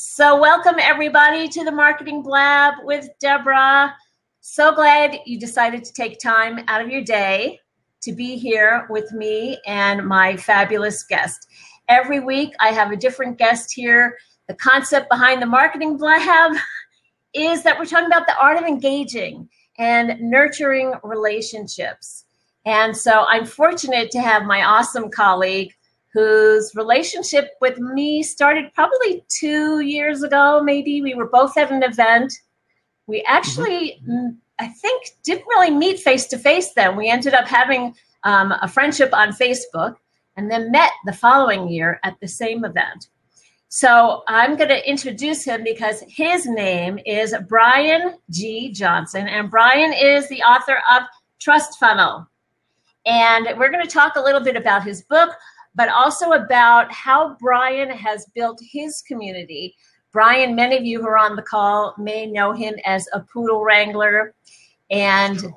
So welcome everybody to the Marketing Blab with Debra. So glad you decided to take time out of your day to be here with me and my fabulous guest. Every week I have a different guest here. The concept behind the Marketing Blab is that we're talking about the art of engaging and nurturing relationships. And so I'm fortunate to have my awesome colleague whose relationship with me started probably 2 years ago, maybe. We were both at an event. We actually, I think, didn't really meet face-to-face then. We ended up having a friendship on Facebook and then met the following year at the same event. So I'm going to introduce him because his name is Brian G. Johnson, and Brian is the author of Trust Funnel. And we're going to talk a little bit about his book, but also about how Brian has built his community. Brian, many of you who are on the call may know him as a Poodle Wrangler, and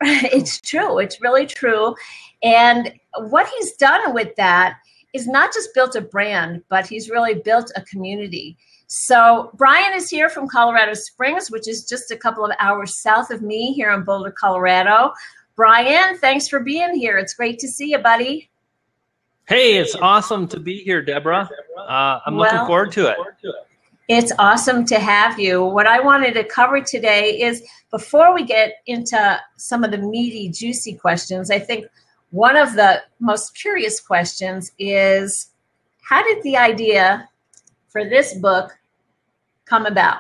it's true. It's really true. And what he's done with that is not just built a brand, but he's really built a community. So Brian is here from Colorado Springs, which is just a couple of hours south of me here in Boulder, Colorado. Brian, thanks for being here. It's great to see you, buddy. Hey, it's awesome to be here, Debra. I'm looking forward to it. It's awesome to have you. What I wanted to cover today is, before we get into some of the meaty, juicy questions, I think one of the most curious questions is, how did the idea for this book come about?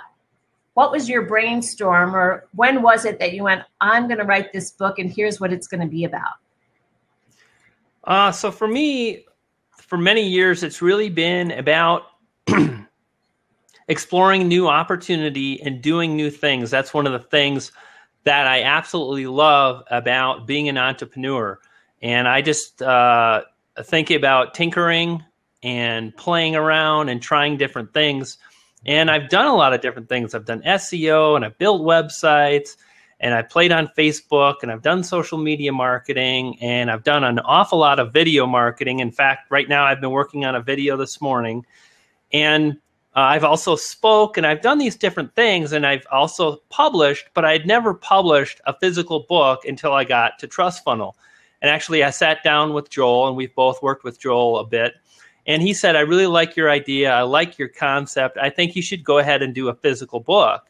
What was your brainstorm, or when was it that you went, I'm going to write this book and here's what it's going to be about? So for me, for many years, it's really been about exploring new opportunity and doing new things. That's one of the things that I absolutely love about being an entrepreneur. And I just think about tinkering and playing around and trying different things. And I've done a lot of different things. I've done SEO, and I've built websites, and I played on Facebook, and I've done social media marketing, and I've done an awful lot of video marketing. In fact, right now I've been working on a video this morning. And I've also spoke, and I've done these different things, and I've also published, but I'd never published a physical book until I got to Trust Funnel. And actually, I sat down with Joel, and we've both worked with Joel a bit. And he said, I really like your idea. I like your concept. I think you should go ahead and do a physical book.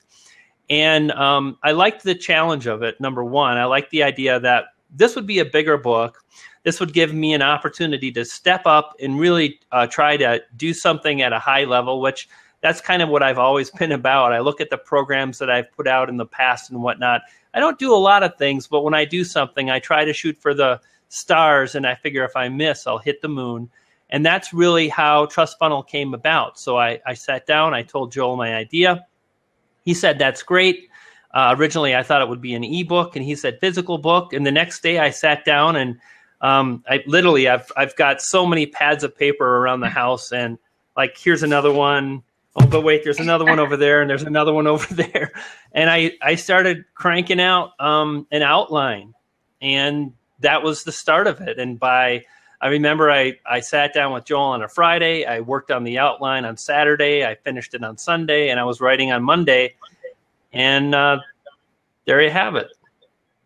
And I liked the challenge of it, number one. I liked the idea that this would be a bigger book. This would give me an opportunity to step up and really try to do something at a high level, which that's kind of what I've always been about. I look at the programs that I've put out in the past and whatnot. I don't do a lot of things, but when I do something, I try to shoot for the stars, and I figure if I miss, I'll hit the moon. And that's really how Trust Funnel came about. So I sat down, I told Joel my idea. He said, that's great. Originally, I thought it would be an ebook, and he said physical book. And the next day I sat down, and I've got so many pads of paper around the house, and like, here's another one. Oh, but wait, there's another one over there, and there's another one over there. And I started cranking out an outline, and that was the start of it. And I remember I sat down with Joel on a Friday. I worked on the outline on Saturday. I finished it on Sunday, and I was writing on Monday. And there you have it.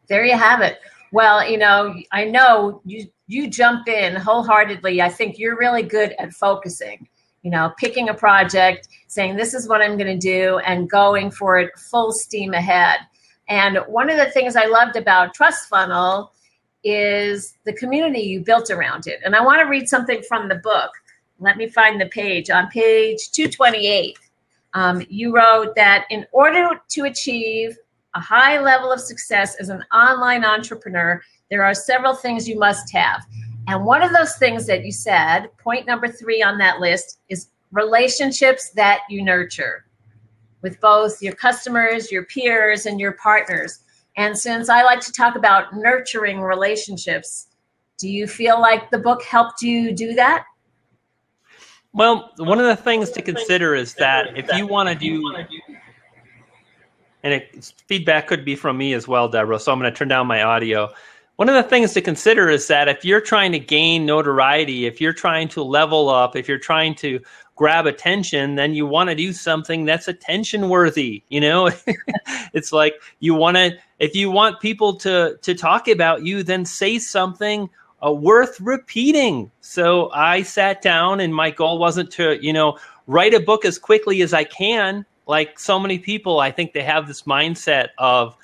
There you have it. Well, I know you jump in wholeheartedly. I think you're really good at focusing, picking a project, saying this is what I'm going to do, and going for it full steam ahead. And one of the things I loved about Trust Funnel is the community you built around it. And I want to read something from the book. Let me find the page. On page 228, you wrote that in order to achieve a high level of success as an online entrepreneur, there are several things you must have. And one of those things that you said, point number 3 on that list, is relationships that you nurture with both your customers, your peers, and your partners. And since I like to talk about nurturing relationships, do you feel like the book helped you do that? Well, one of the things to consider is that if you want to do, and feedback could be from me as well, Debra, so I'm going to turn down my audio. One of the things to consider is that if you're trying to gain notoriety, if you're trying to level up, if you're trying to grab attention, then you want to do something that's attention worthy. You know, it's like if you want people to talk about you, then say something worth repeating. So I sat down, and my goal wasn't to, write a book as quickly as I can. Like so many people, I think they have this mindset of,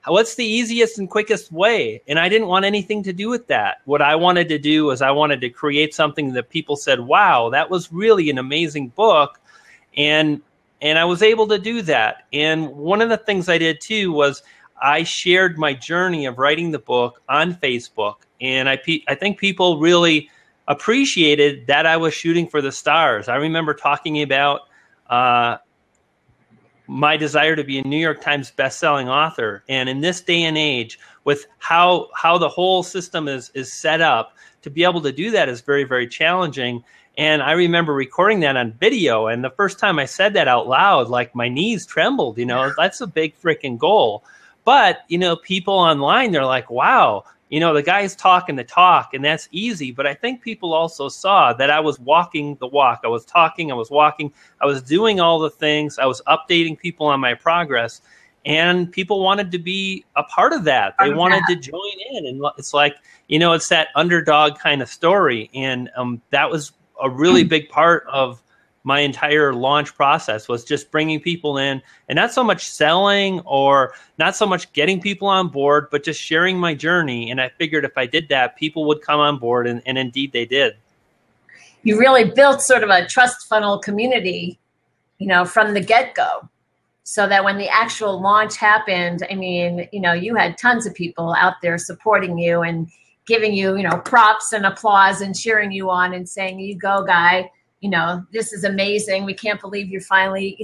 what's the easiest and quickest way? And I didn't want anything to do with that. What I wanted to do was I wanted to create something that people said, wow, that was really an amazing book. And I was able to do that. And one of the things I did too was I shared my journey of writing the book on Facebook. And I think people really appreciated that I was shooting for the stars. I remember talking about my desire to be a New York Times bestselling author. And in this day and age, with how the whole system is set up, to be able to do that is very, very challenging. And I remember recording that on video. And the first time I said that out loud, like my knees trembled, that's a big freaking goal. But, people online, they're like, wow, the guy's talking the talk, and that's easy. But I think people also saw that I was walking the walk. I was talking, I was walking, I was doing all the things. I was updating people on my progress, and people wanted to be a part of that. They wanted to join in. And it's like, it's that underdog kind of story. And that was a really big part of my entire launch process, was just bringing people in, and not so much selling or not so much getting people on board, but just sharing my journey. And I figured if I did that, people would come on board, and indeed they did. You really built sort of a trust funnel community, from the get-go, so that when the actual launch happened, I mean, you had tons of people out there supporting you and giving you, props and applause and cheering you on and saying, you go, guy. This is amazing. We can't believe you're finally,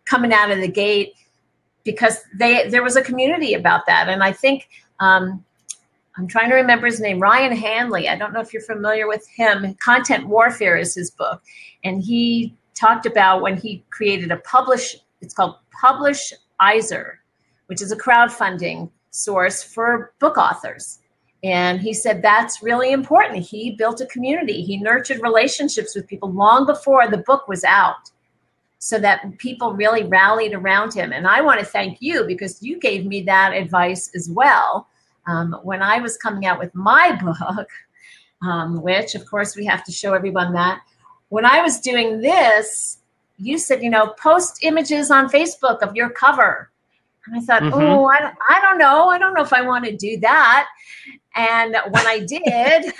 coming out of the gate, because there was a community about that. And I think, I'm trying to remember his name, Ryan Hanley. I don't know if you're familiar with him. Content Warfare is his book. And he talked about when he created it's called Publishizer, which is a crowdfunding source for book authors. And he said that's really important. He built a community. He nurtured relationships with people long before the book was out, so that people really rallied around him. And I want to thank you, because you gave me that advice as well when I was coming out with my book, which, of course, we have to show everyone that. When I was doing this, you said, post images on Facebook of your cover. And I thought, I don't know. I don't know if I want to do that. And when I did,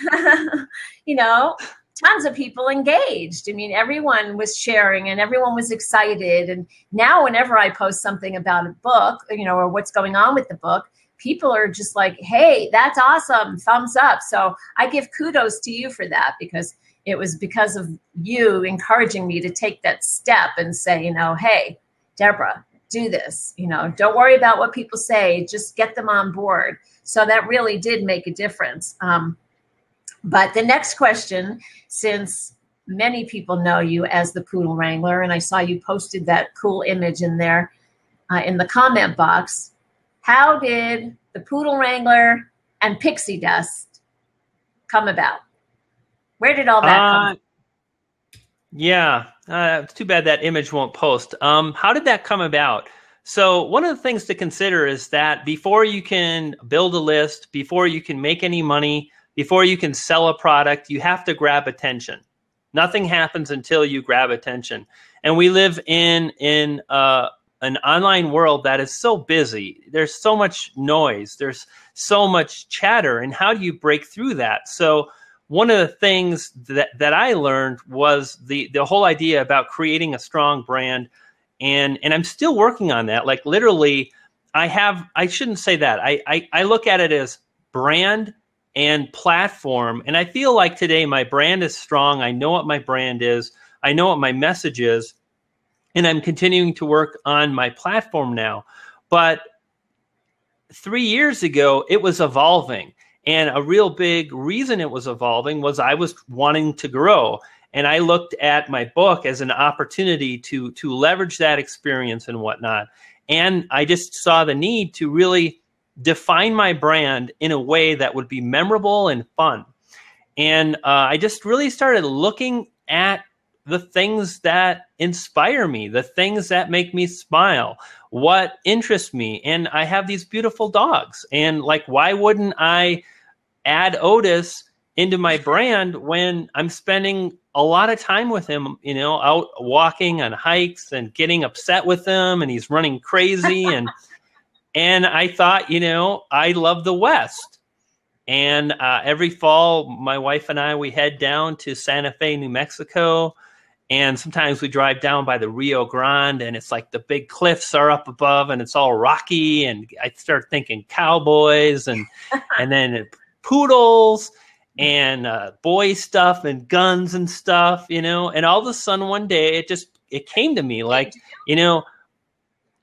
tons of people engaged. I mean, everyone was sharing and everyone was excited. And now whenever I post something about a book, or what's going on with the book, people are just like, hey, that's awesome. Thumbs up. So I give kudos to you for that, because it was because of you encouraging me to take that step and say, hey, Debra, do this. Don't worry about what people say. Just get them on board. So that really did make a difference. But the next question, since many people know you as the Poodle Wrangler, and I saw you posted that cool image in there in the comment box, how did the Poodle Wrangler and Pixie Dust come about? Where did all that come from? Yeah, it's too bad that image won't post. How did that come about? So one of the things to consider is that before you can build a list, before you can make any money, before you can sell a product, you have to grab attention. Nothing happens until you grab attention. And we live in an online world that is so busy. There's so much noise. There's so much chatter. And how do you break through that? So one of the things that I learned was the whole idea about creating a strong brand. And I'm still working on that. Like literally, I shouldn't say that. I look at it as brand and platform. And I feel like today my brand is strong. I know what my brand is. I know what my message is. And I'm continuing to work on my platform now. But 3 years ago, it was evolving. And a real big reason it was evolving was I was wanting to grow. And I looked at my book as an opportunity to leverage that experience and whatnot. And I just saw the need to really define my brand in a way that would be memorable and fun. And I just really started looking at the things that inspire me, the things that make me smile, what interests me. And I have these beautiful dogs. And like, why wouldn't I add Otis into my brand when I'm spending a lot of time with him, you know, out walking on hikes and getting upset with him, and he's running crazy. And I thought, you know, I love the West. And every fall, my wife and I, we head down to Santa Fe, New Mexico. And sometimes we drive down by the Rio Grande, and it's like the big cliffs are up above and it's all rocky. And I start thinking cowboys and then poodles and boy stuff and guns and stuff, you know. And all of a sudden one day it came to me like, you know,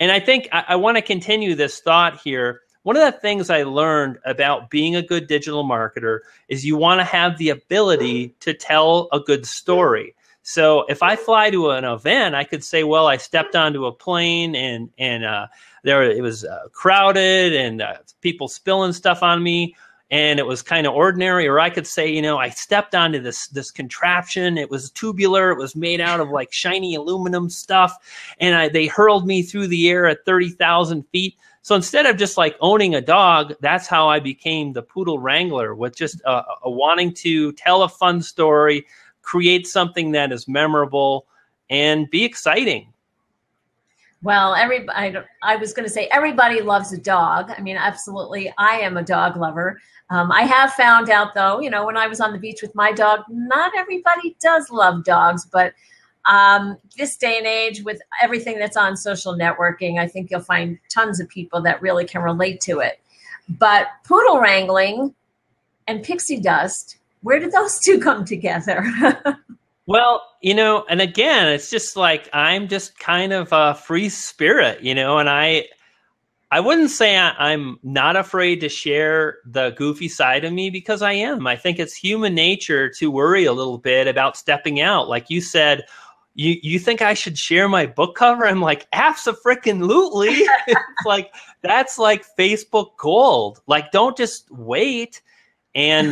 and I think I want to continue this thought here. One of the things I learned about being a good digital marketer is you want to have the ability to tell a good story. So if I fly to an event, I could say, well, I stepped onto a plane and it was crowded and people spilling stuff on me, and it was kind of ordinary. Or I could say, you know, I stepped onto this contraption. It was tubular. It was made out of like shiny aluminum stuff, and they hurled me through the air at 30,000 feet. So instead of just like owning a dog, that's how I became the Poodle Wrangler, with just a wanting to tell a fun story, create something that is memorable, and be exciting. Well, I was going to say everybody loves a dog. I mean, absolutely. I am a dog lover. I have found out, though, you know, when I was on the beach with my dog, not everybody does love dogs. But this day and age, with everything that's on social networking, I think you'll find tons of people that really can relate to it. But poodle wrangling and pixie dust, where did those two come together? Well, you know, and again, it's just like, I'm just kind of a free spirit, you know, and I wouldn't say I'm not afraid to share the goofy side of me, because I am. I think it's human nature to worry a little bit about stepping out. Like you said, you think I should share my book cover? I'm like, abso-freaking-lutely. It's like, that's like Facebook gold. Like, don't just wait. And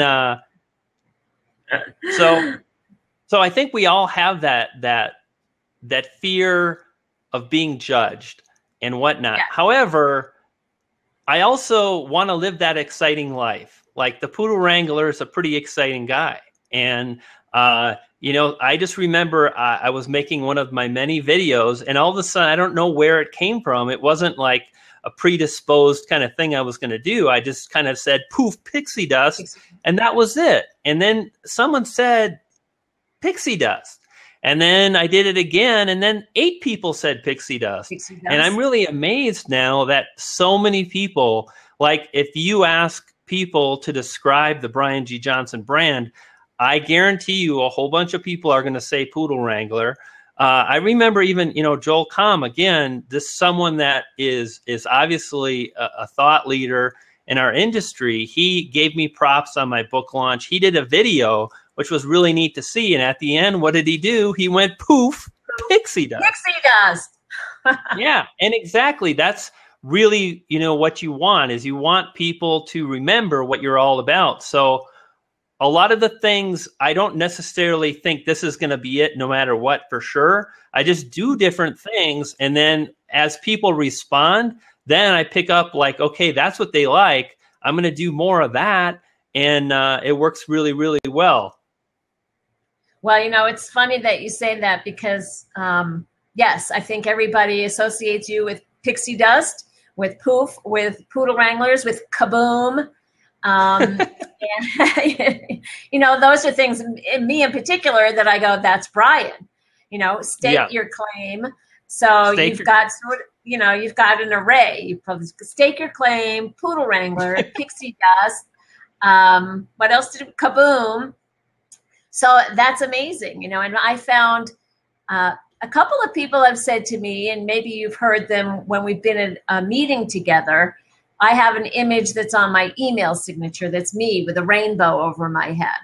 so I think we all have that fear of being judged and whatnot. Yeah. However, I also want to live that exciting life. Like, the Poodle Wrangler is a pretty exciting guy. And, you know, I just remember I was making one of my many videos, and all of a sudden, I don't know where it came from. It wasn't like a predisposed kind of thing I was going to do. I just kind of said, poof, pixie dust. And that was it. And then someone said, pixie dust. And then I did it again, and then 8 people said pixie dust. And I'm really amazed now that so many people, like, if you ask people to describe the Brian G. Johnson brand, I guarantee you a whole bunch of people are going to say Poodle Wrangler. I remember even, you know, Joel Comm, again, this someone that is obviously a thought leader in our industry. He gave me props on my book launch. He did a video, which was really neat to see. And at the end, what did he do? He went, poof, pixie dust. Pixie dust. Yeah, and exactly. That's really, you know, what you want is you want people to remember what you're all about. So a lot of the things, I don't necessarily think this is going to be it no matter what, for sure. I just do different things. And then as people respond, then I pick up like, okay, that's what they like. I'm going to do more of that. And it works really, really well. Well, you know, it's funny that you say that, because, yes, I think everybody associates you with pixie dust, with poof, with Poodle Wranglers, with kaboom. And, you know, those are things in me in particular that I go, that's Brian. You know, state your claim. So you've got an array. You probably stake your claim, Poodle Wrangler, pixie dust. What else did kaboom? So that's amazing, you know. And I found a couple of people have said to me, and maybe you've heard them when we've been at a meeting together, I have an image that's on my email signature that's me with a rainbow over my head.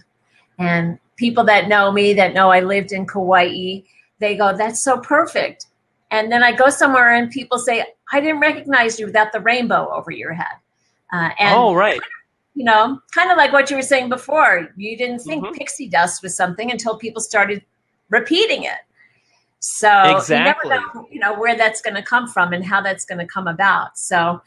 And people that know me, that know I lived in Kauai, they go, that's so perfect. And then I go somewhere and people say, I didn't recognize you without the rainbow over your head. And, right. kind of like what you were saying before, you didn't think Mm-hmm. pixie dust was something until people started repeating it. So Exactly. you never know, where that's going to come from and how that's going to come about. So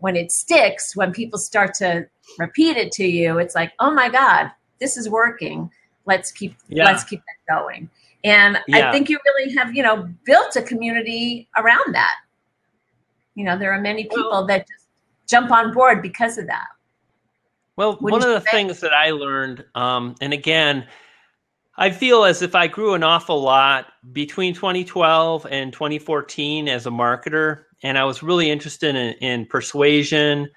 when it sticks, when people start to repeat it to you, it's like, oh my God, this is working. Let's keep Yeah. that going. And I Yeah. think you really have, built a community around that. There are many Well, people that just jump on board because of that. well, one Wouldn't of you the say? things that I learned, and again, I feel as if I grew an awful lot between 2012 and 2014 as a marketer, and I was really interested in persuasion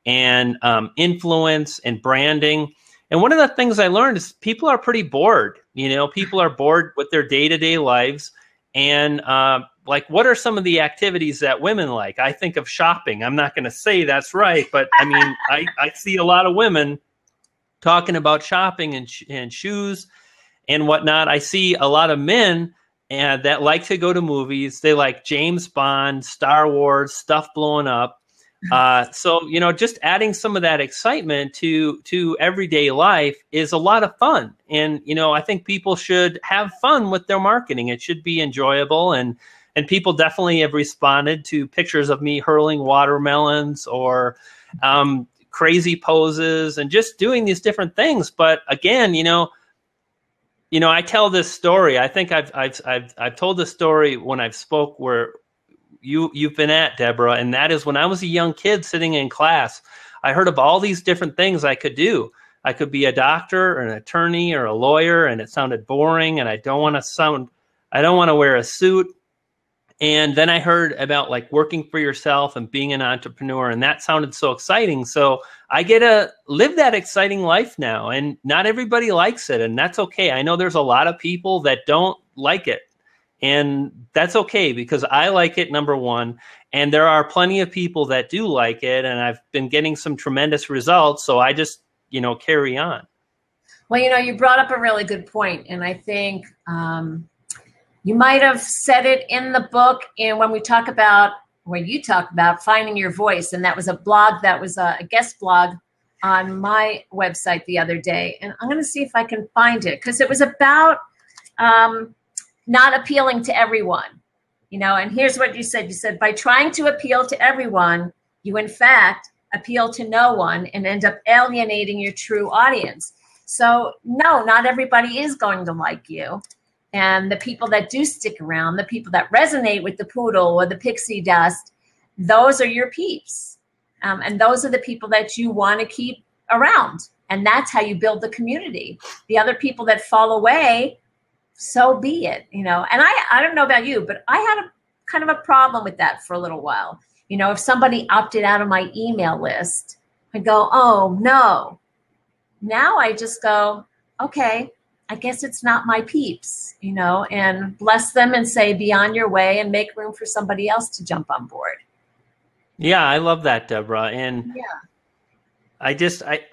and influence and branding. And one of the things I learned is people are pretty bored. People are bored with their day-to-day lives. And like, what are some of the activities that women like? I think of shopping. I'm not going to say that's right, but I mean, I see a lot of women talking about shopping and shoes and whatnot. I see a lot of men that like to go to movies. They like James Bond, Star Wars, stuff blowing up. So just adding some of that excitement to everyday life is a lot of fun. And I think people should have fun with their marketing. It should be enjoyable. And people definitely have responded to pictures of me hurling watermelons or crazy poses and just doing these different things. But again, I tell this story. I think I've told this story when I've spoke where you've been at, Debra, and that is when I was a young kid sitting in class, I heard of all these different things I could do. I could be a doctor or an attorney or a lawyer, and it sounded boring, and I don't want to wear a suit. And then I heard about like working for yourself and being an entrepreneur, and that sounded so exciting. So I get to live that exciting life now, and not everybody likes it, and that's okay. I know there's a lot of people that don't like it, and that's okay because I like it, number one, and there are plenty of people that do like it, and I've been getting some tremendous results, so I just, carry on. Well, you brought up a really good point, and I think you might have said it in the book, and when you talk about finding your voice, and that was a blog, that was a guest blog on my website the other day, and I'm going to see if I can find it, because it was about not appealing to everyone, and here's what you said. You said, by trying to appeal to everyone, you in fact appeal to no one and end up alienating your true audience. So no, not everybody is going to like you. And the people that do stick around, the people that resonate with the Poodle or the pixie dust, those are your peeps. And those are the people that you want to keep around. And that's how you build the community. The other people that fall away, so be it. And I don't know about you, but I had a kind of a problem with that for a little while. If somebody opted out of my email list, I'd go, oh, no. Now I just go, okay, I guess it's not my peeps, and bless them and say, be on your way and make room for somebody else to jump on board. Yeah, I love that, Debra. And Yeah. I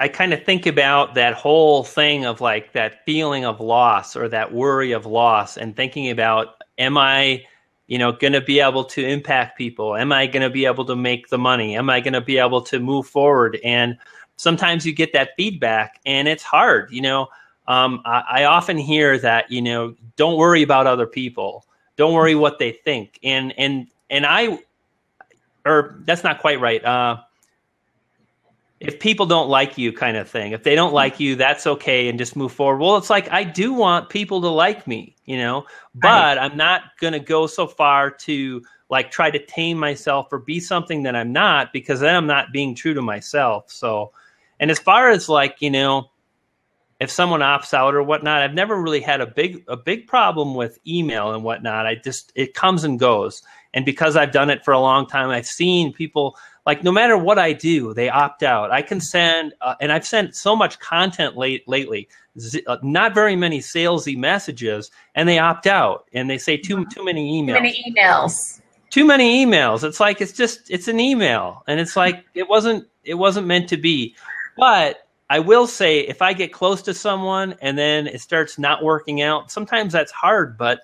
kind of think about that whole thing of like that feeling of loss or that worry of loss, and thinking about, am I, going to be able to impact people? Am I going to be able to make the money? Am I going to be able to move forward? And sometimes you get that feedback and it's hard, I often hear that, don't worry about other people. Don't worry what they think. Or that's not quite right. If people don't like you, kind of thing. If they don't like you, that's okay, and just move forward. Well, it's like, I do want people to like me, but Right. I'm not going to go so far to like try to tame myself or be something that I'm not, because then I'm not being true to myself. So, and as far as like, if someone opts out or whatnot, I've never really had a big problem with email and whatnot. It comes and goes. And because I've done it for a long time, I've seen people, like, no matter what I do, they opt out. I can send, and I've sent so much content lately, not very many salesy messages, and they opt out, and they say too many emails. Too many emails. Too many emails. It's like, it's an email, and it's like, it wasn't meant to be. But I will say, if I get close to someone and then it starts not working out, sometimes that's hard, but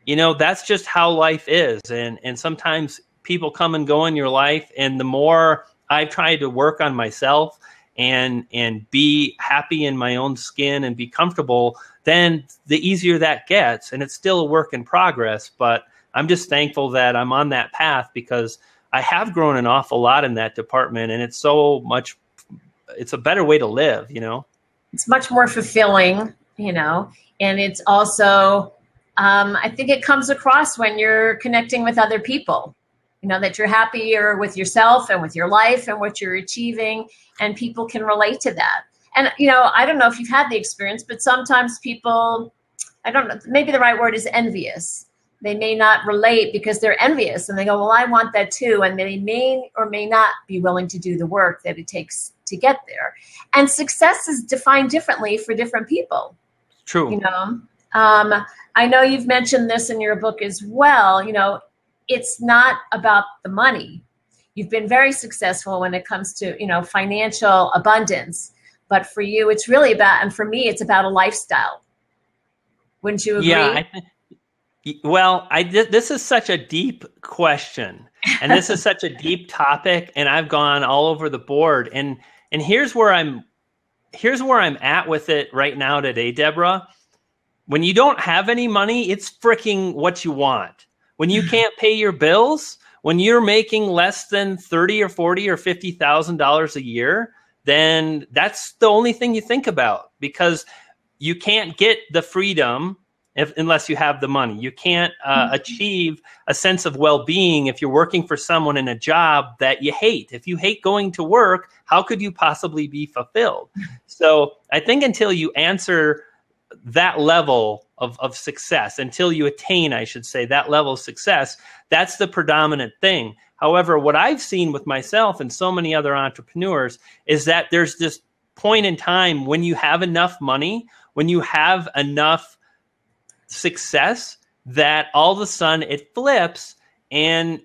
that's just how life is. And sometimes people come and go in your life, and the more I've tried to work on myself and be happy in my own skin and be comfortable, then the easier that gets. And it's still a work in progress, but I'm just thankful that I'm on that path because I have grown an awful lot in that department, and it's a better way to live, you know? It's much more fulfilling, you know, and it's also, I think it comes across when you're connecting with other people, you know, that you're happier with yourself and with your life and what you're achieving, and people can relate to that. And, you know, I don't know if you've had the experience, but sometimes people, I don't know, maybe the right word is envious. They may not relate because they're envious and they go, well, I want that too. And they may or may not be willing to do the work that it takes to get there. And success is defined differently for different people. True. You know, I know you've mentioned this in your book as well. You know, it's not about the money. You've been very successful when it comes to, you know, financial abundance. But for you, it's really about, and for me, it's about a lifestyle. Wouldn't you agree? Yeah, well, this is such a deep question, and this is such a deep topic, and I've gone all over the board. And here's where I'm at with it right now today, Debra. When you don't have any money, it's freaking what you want. When you can't pay your bills, when you're making less than $30 or $40 or $50,000 a year, then that's the only thing you think about, because you can't get the freedom unless you have the money. You can't achieve a sense of well-being if you're working for someone in a job that you hate. If you hate going to work, how could you possibly be fulfilled? So I think until you answer that level of success, until you attain, I should say, that level of success, that's the predominant thing. However, what I've seen with myself and so many other entrepreneurs is that there's this point in time when you have enough money, when you have enough success, that all of a sudden it flips and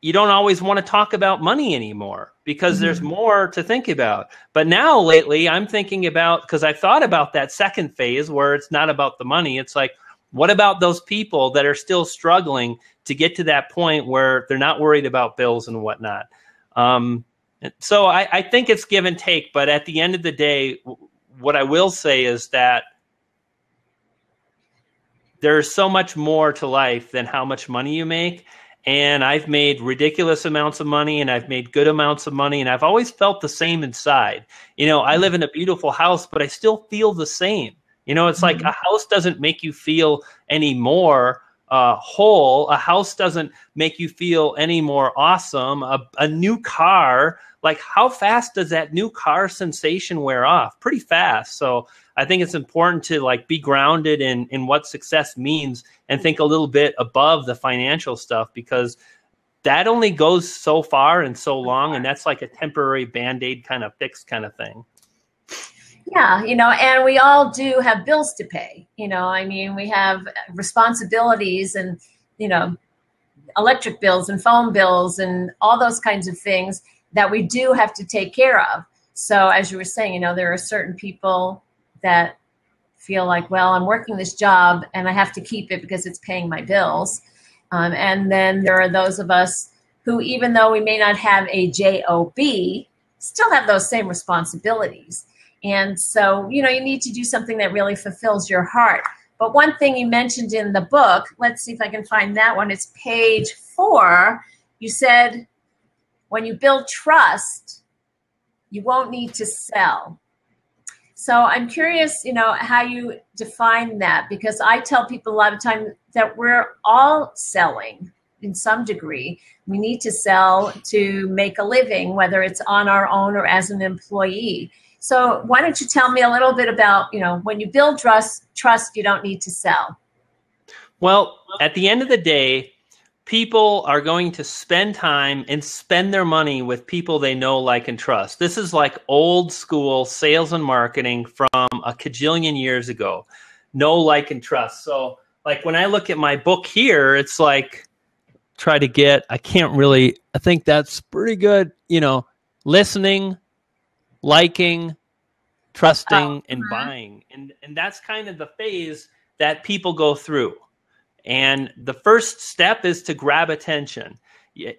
you don't always want to talk about money anymore because there's more to think about. But now lately I'm thinking about, because I've thought about that second phase where it's not about the money. It's like, what about those people that are still struggling to get to that point where they're not worried about bills and whatnot? So I think it's give and take. But at the end of the day, what I will say is that there's so much more to life than how much money you make. And I've made ridiculous amounts of money, and I've made good amounts of money, and I've always felt the same inside. You know, I live in a beautiful house, but I still feel the same. You know, it's like a house doesn't make you feel any more whole. A house doesn't make you feel any more awesome. A new car, like how fast does that new car sensation wear off? Pretty fast. So I think it's important to like be grounded in what success means and think a little bit above the financial stuff, because that only goes so far and so long. And that's like a temporary Band-Aid kind of fix kind of thing. Yeah, you know, and we all do have bills to pay. You know, I mean, we have responsibilities and, you know, electric bills and phone bills and all those kinds of things that we do have to take care of. So as you were saying, you know, there are certain people that feel like, well, I'm working this job and I have to keep it because it's paying my bills. And then there are those of us who, even though we may not have a job, still have those same responsibilities. And so, you know, you need to do something that really fulfills your heart. But one thing you mentioned in the book, let's see if I can find that one. It's page 4. You said, when you build trust, you won't need to sell. So I'm curious, you know, how you define that, because I tell people a lot of time that we're all selling in some degree. We need to sell to make a living, whether it's on our own or as an employee. So why don't you tell me a little bit about, you know, when you build trust, you don't need to sell. Well, at the end of the day, people are going to spend time and spend their money with people they know, like, and trust. This is like old school sales and marketing from a cajillion years ago. Know, like, and trust. So like when I look at my book here, it's like, I think that's pretty good. You know, listening, liking, trusting, and buying. And that's kind of the phase that people go through. And the first step is to grab attention.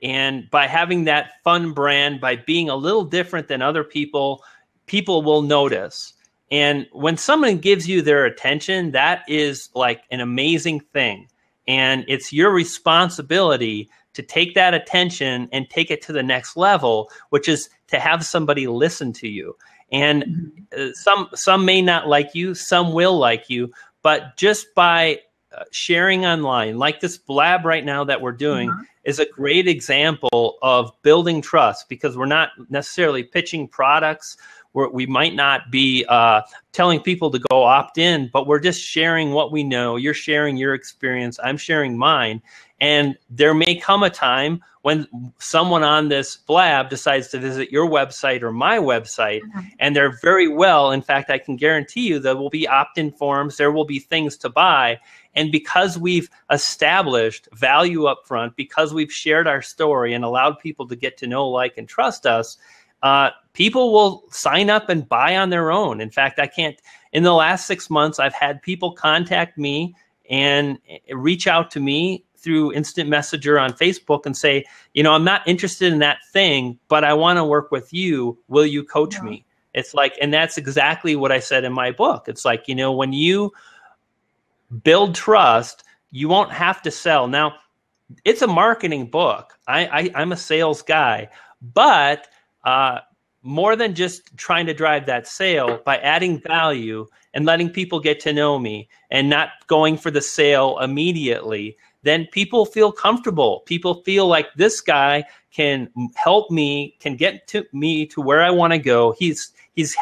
And by having that fun brand, by being a little different than other people, people will notice. And when someone gives you their attention, that is like an amazing thing. And it's your responsibility to take that attention and take it to the next level, which is to have somebody listen to you. And some may not like you, some will like you, but just by sharing online, like this Blab right now that we're doing, is a great example of building trust, because we're not necessarily pitching products. We might not be telling people to go opt in, but we're just sharing what we know. You're sharing your experience. I'm sharing mine. And there may come a time when someone on this Blab decides to visit your website or my website, and they're very well, in fact, I can guarantee you there will be opt-in forms, there will be things to buy. And because we've established value up front, because we've shared our story and allowed people to get to know, like, and trust us, people will sign up and buy on their own. In fact, in the last 6 months, I've had people contact me and reach out to me through instant messenger on Facebook and say, I'm not interested in that thing, but I want to work with you. Will you coach me? It's like, and that's exactly what I said in my book. It's like, when you build trust, you won't have to sell. Now, it's a marketing book. I'm a sales guy, but more than just trying to drive that sale, by adding value and letting people get to know me and not going for the sale immediately, then people feel comfortable. People feel like this guy can help me, can get to me to where I want to go. He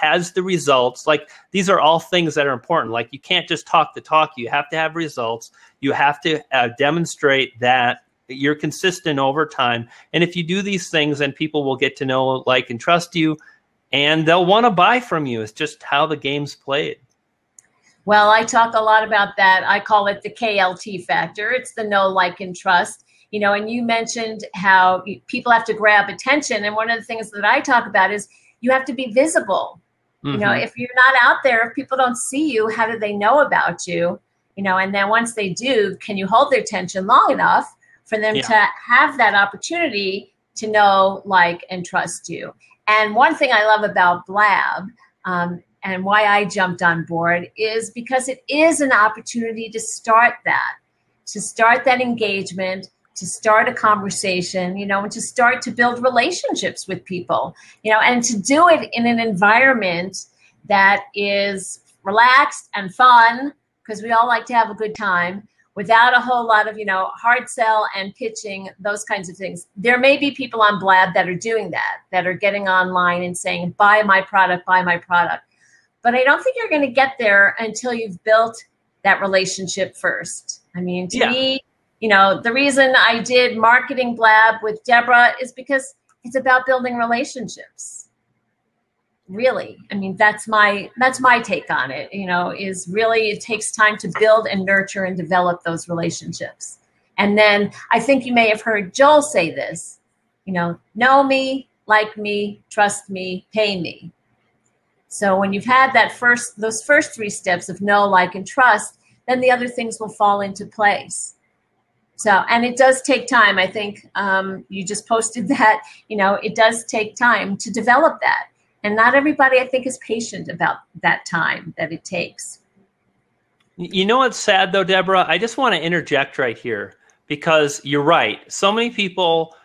has the results. Like, these are all things that are important. Like, you can't just talk the talk. You have to have results. You have to demonstrate that you're consistent over time. And if you do these things, then people will get to know, like, and trust you, and they'll want to buy from you. It's just how the game's played. Well, I talk a lot about that. I call it the KLT factor. It's the know, like, and trust. And you mentioned how people have to grab attention. And one of the things that I talk about is you have to be visible. If you're not out there, if people don't see you, how do they know about you? And then once they do, can you hold their attention long enough for them to have that opportunity to know, like, and trust you? And one thing I love about Blab, and why I jumped on board, is because it is an opportunity to start that engagement, to start a conversation, and to start to build relationships with people, and to do it in an environment that is relaxed and fun, because we all like to have a good time, without a whole lot of, hard sell and pitching, those kinds of things. There may be people on Blab that are doing that are getting online and saying, buy my product, buy my product. But I don't think you're going to get there until you've built that relationship first. I mean, to me, the reason I did Marketing Blab with Debra is because it's about building relationships. Really. I mean, that's my take on it, is really it takes time to build and nurture and develop those relationships. And then I think you may have heard Joel say this, know me, like me, trust me, pay me. So when you've had those first three steps of know, like, and trust, then the other things will fall into place. So, and it does take time. I think you just posted that, it does take time to develop that. And not everybody, I think, is patient about that time that it takes. You know what's sad, though, Debra? I just want to interject right here, because you're right. So many people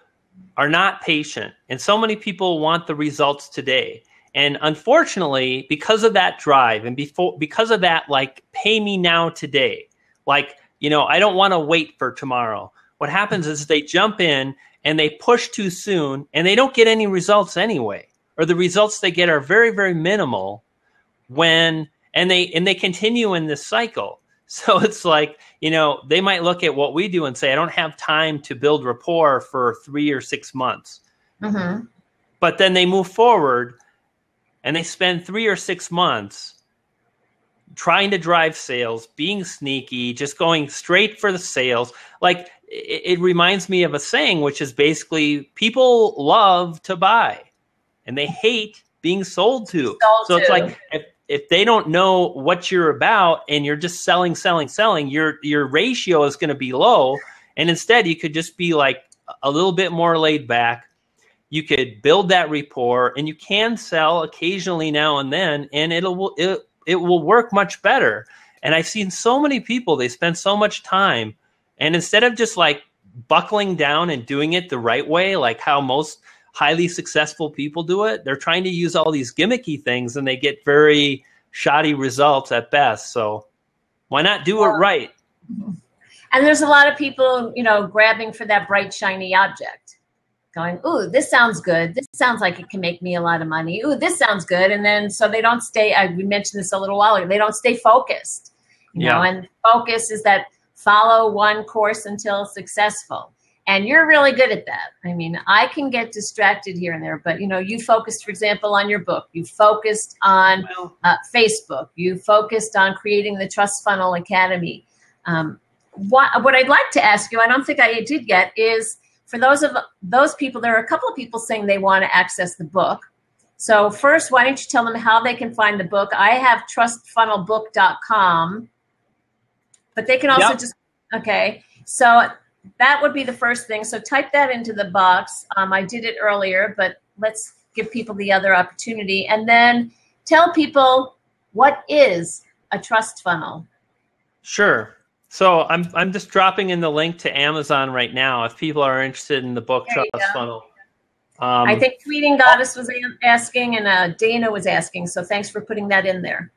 are not patient, and so many people want the results today. And unfortunately, because of that drive and because of that, like, pay me now today, like, I don't want to wait for tomorrow. What happens is they jump in and they push too soon, and they don't get any results anyway, or the results they get are very, very minimal and they continue in this cycle. So it's like, they might look at what we do and say, I don't have time to build rapport for 3 or 6 months. Mm-hmm. But then they move forward and they spend 3 or 6 months trying to drive sales, being sneaky, just going straight for the sales. Like, it reminds me of a saying, which is basically, people love to buy and they hate being sold to. It's like, if they don't know what you're about and you're just selling, your ratio is going to be low. And instead you could just be like a little bit more laid back. You could build that rapport, and you can sell occasionally now and then, and it will work much better. And I've seen so many people, they spend so much time, and instead of just like buckling down and doing it the right way, like how most highly successful people do it, they're trying to use all these gimmicky things, and they get very shoddy results at best. So why not do it right? And there's a lot of people, grabbing for that bright, shiny object, going, ooh, this sounds good. This sounds like it can make me a lot of money. Ooh, this sounds good. And then, so they don't stay, we mentioned this a little while ago, they don't stay focused, you know, and focus is that follow one course until successful. And you're really good at that. I mean, I can get distracted here and there, but, you focused, for example, on your book. You focused on Facebook. You focused on creating the Trust Funnel Academy. What I'd like to ask you, I don't think I did yet, is for those people, there are a couple of people saying they want to access the book. So first, why don't you tell them how they can find the book? I have trustfunnelbook.com, but they can also okay. So that would be the first thing. So type that into the box. I did it earlier, but let's give people the other opportunity. And then tell people, what is a trust funnel? Sure. So I'm just dropping in the link to Amazon right now if people are interested in the book Trust Funnel. I think Tweeting Goddess was asking, and Dana was asking. So thanks for putting that in there.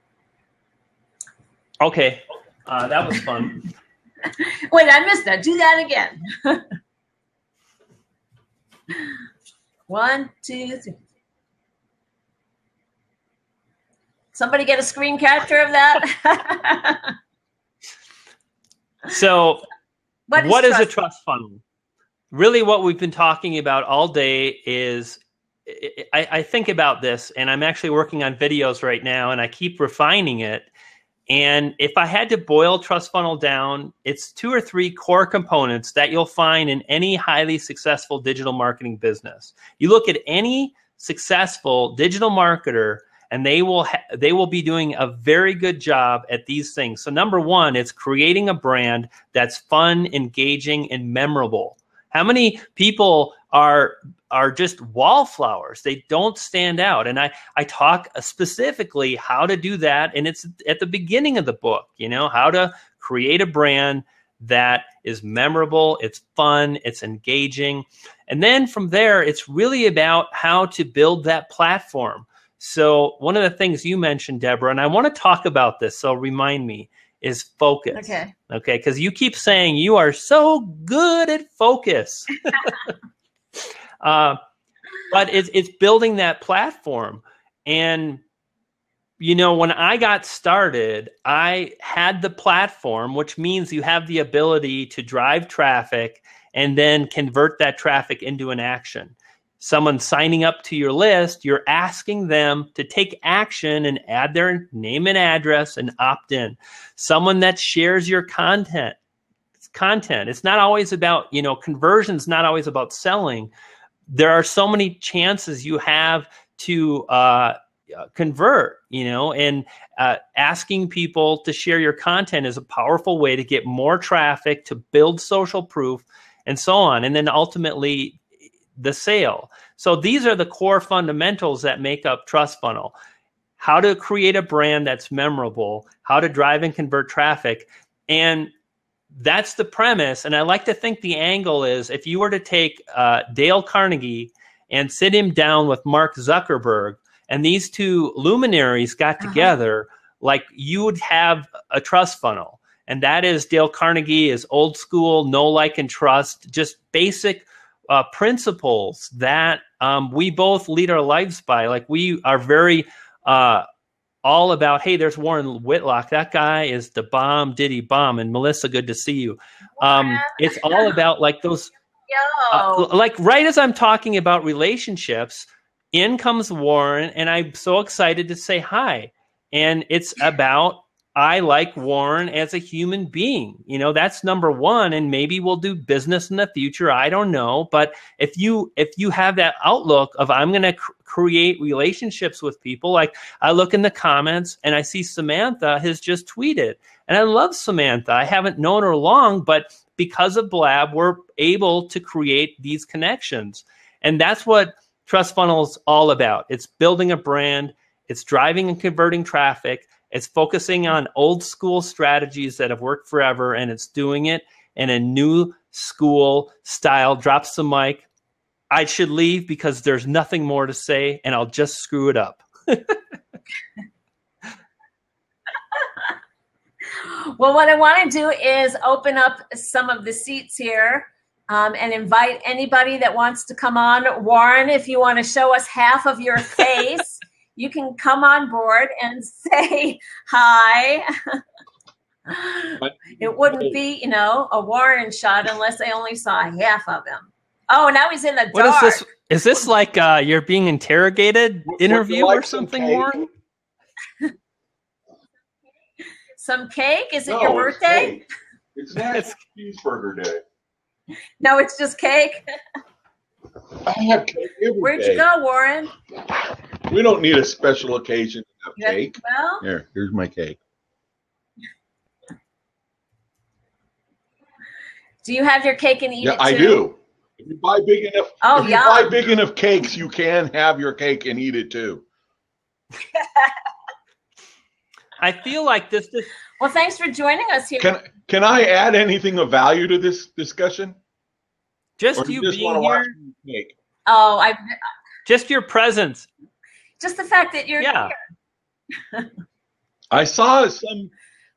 Okay. That was fun. Wait, I missed that. Do that again. 1, 2, 3. Somebody get a screen capture of that? So what is a trust funnel? Really what we've been talking about all day is, I think about this, and I'm actually working on videos right now, and I keep refining it. And if I had to boil trust funnel down, it's 2 or 3 core components that you'll find in any highly successful digital marketing business. You look at any successful digital marketer, and they will be doing a very good job at these things. So number one, it's creating a brand that's fun, engaging, and memorable. How many people are just wallflowers? They don't stand out. And I talk specifically how to do that. And it's at the beginning of the book, how to create a brand that is memorable, it's fun, it's engaging. And then from there, it's really about how to build that platform. So one of the things you mentioned, Debra, and I want to talk about this, so remind me, is focus. Okay, because you keep saying you are so good at focus. But it's building that platform. And, when I got started, I had the platform, which means you have the ability to drive traffic and then convert that traffic into an action. Someone signing up to your list, you're asking them to take action and add their name and address and opt in. Someone that shares your content. It's not always about, conversion's not always about selling. There are so many chances you have to convert, and asking people to share your content is a powerful way to get more traffic, to build social proof, and so on. And then ultimately, the sale. So these are the core fundamentals that make up Trust Funnel. How to create a brand that's memorable, how to drive and convert traffic. And that's the premise. And I like to think the angle is, if you were to take Dale Carnegie and sit him down with Mark Zuckerberg, and these two luminaries got together, like, you would have a trust funnel. And that is, Dale Carnegie is old school, know, like, and trust, just basic principles that we both lead our lives by. Like, we are very all about, hey, there's Warren Whitlock. That guy is the bomb, diddy bomb. And Melissa, good to see you. It's all about like those, like right as I'm talking about relationships, in comes Warren, and I'm so excited to say hi. And it's about, I like Warren as a human being. That's number one. And maybe we'll do business in the future. I don't know. But if you have that outlook of, I'm going to create relationships with people, like I look in the comments and I see Samantha has just tweeted, and I love Samantha. I haven't known her long, but because of Blab, we're able to create these connections. And that's what Trust Funnel is all about. It's building a brand. It's driving and converting traffic. It's focusing on old school strategies that have worked forever, and it's doing it in a new school style. Drops the mic. I should leave because there's nothing more to say, and I'll just screw it up. Well, what I want to do is open up some of the seats here and invite anybody that wants to come on. Warren, if you want to show us half of your face, you can come on board and say hi. It wouldn't be, a Warren shot unless I only saw half of him. Oh, now he's in the dark. What is this? Is this like you're being interrogated interview or something, Warren? Some cake? Is it your birthday? It's National Cheeseburger Day. No, it's just cake. I have cake every day. Where'd you go, Warren? We don't need a special occasion to have cake. Well, Here's my cake. Do you have your cake and eat it too? I do. If you buy big enough, buy big enough cakes, you can have your cake and eat it too. I feel like this. Well, thanks for joining us here. Can I add anything of value to this discussion? Just you being here. Cake? Oh, just your presence. Just the fact that you're here. I saw some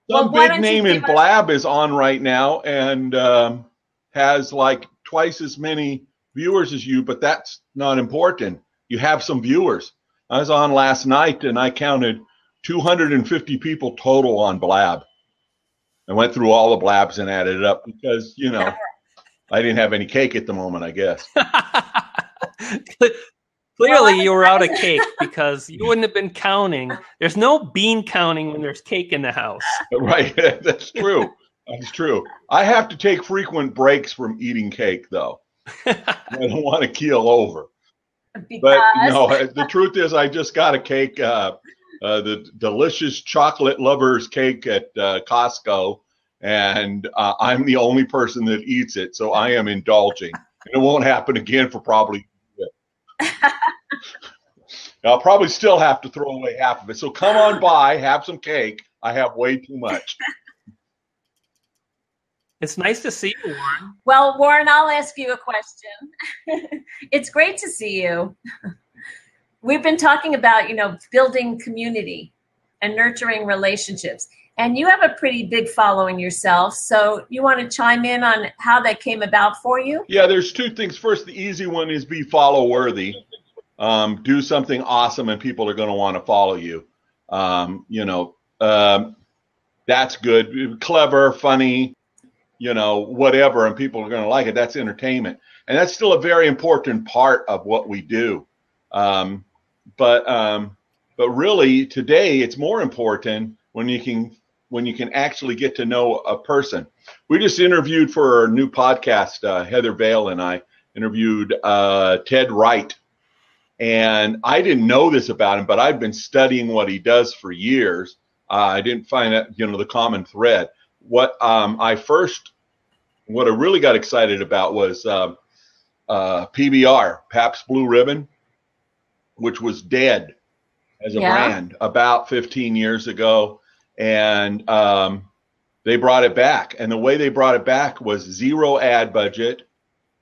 big name in Blab is on right now and has like twice as many viewers as you, but that's not important. You have some viewers. I was on last night and I counted 250 people total on Blab. I went through all the Blabs and added it up because, I didn't have any cake at the moment, I guess. Clearly, you were out of cake because you wouldn't have been counting. There's no bean counting when there's cake in the house. Right. That's true. That's true. I have to take frequent breaks from eating cake, though. I don't want to keel over. But no, the truth is I just got a cake, the delicious chocolate lovers cake at Costco, and I'm the only person that eats it, so I am indulging. And it won't happen again for probably I'll probably still have to throw away half of it. So come on by, have some cake. I have way too much. It's nice to see you, Warren. Well, Warren, I'll ask you a question. It's great to see you. We've been talking about, building community and nurturing relationships. And you have a pretty big following yourself. So you want to chime in on how that came about for you? Yeah, there's two things. First, the easy one is be follow worthy. Do something awesome and people are going to want to follow you. That's good. Clever, funny, whatever, and people are going to like it. That's entertainment. And that's still a very important part of what we do. But really today it's more important when you can actually get to know a person. We just interviewed for our new podcast, Heather Vale and I interviewed Ted Wright. And I didn't know this about him, but I've been studying what he does for years. I didn't find that, the common thread. What I really got excited about was PBR, Pabst Blue Ribbon, which was dead as a brand about 15 years ago. And they brought it back. And the way they brought it back was zero ad budget,